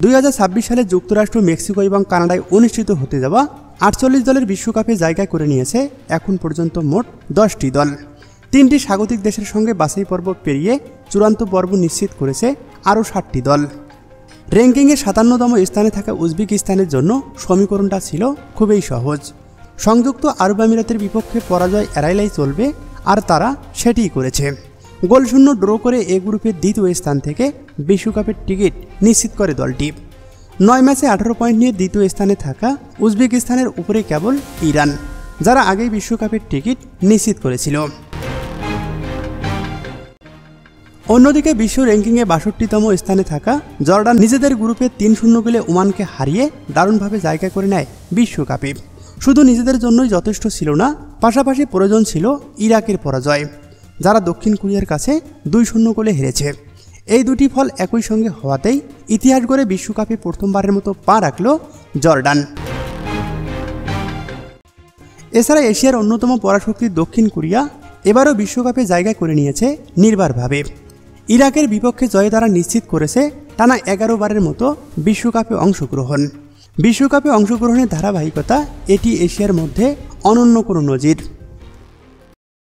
2026 সালে যুক্তরাষ্ট্র, মেক্সিকো এবং কানাডায় অনুষ্ঠিত হতে যাওয়া 48 দলের বিশ্বকাপে জায়গা করে নিয়েছে এখন পর্যন্ত মোট 10টি দল। 3টি স্বাগতিক দেশের সঙ্গে বাছাই পর্ব পেরিয়ে চূড়ান্ত পর্ব নিশ্চিত করেছে আরও 7টি দল। র্যাঙ্কিংয়ে 57তম স্থানে থাকা উজবেকিস্তানের জন্য সমীকরণটা ছিল খুবই সহজ। সংযুক্ত আরব আমিরাতের বিপক্ষে পরাজয় এড়াইলেই চলবে, আর তারা সেটিই করেছে। গোলশূন্য ড্র করে এ গ্রুপের দ্বিতীয় স্থান থেকে বিশ্বকাপের টিকিট নিশ্চিত করে দলটি। 9 ম্যাচে 18 পয়েন্ট নিয়ে দ্বিতীয় স্থানে থাকা উজবেকিস্তানের উপরে কেবল ইরান, যারা আগেই বিশ্বকাপের টিকিট নিশ্চিত করেছিল। অন্যদিকে বিশ্ব র্যাঙ্কিংয়ে 62তম স্থানে থাকা জর্ডান নিজেদের গ্রুপে 3-0 গোলে ওমানকে হারিয়ে দারুণভাবে জায়গা করে নেয় বিশ্বকাপে। শুধু নিজেদের জন্যই যথেষ্ট ছিল না, পাশাপাশি প্রয়োজন ছিল ইরাকের পরাজয়, যারা দক্ষিণ কোরিয়ার কাছে 2-0 গোলে হেরেছে। এই দুটি ফল একই সঙ্গে হওয়াতেই ইতিহাস গড়ে বিশ্বকাপে প্রথমবারের মতো পা রাখল জর্ডান। এছাড়া এশিয়ার অন্যতম পরাশক্তি দক্ষিণ কোরিয়া এবারও বিশ্বকাপে জায়গা করে নিয়েছে নির্বারভাবে। ইরাকের বিপক্ষে জয় দ্বারা নিশ্চিত করেছে টানা 11 বারের মতো বিশ্বকাপে অংশগ্রহণ। বিশ্বকাপে অংশগ্রহণের ধারাবাহিকতা এটি এশিয়ার মধ্যে অনন্য কোনো নজির।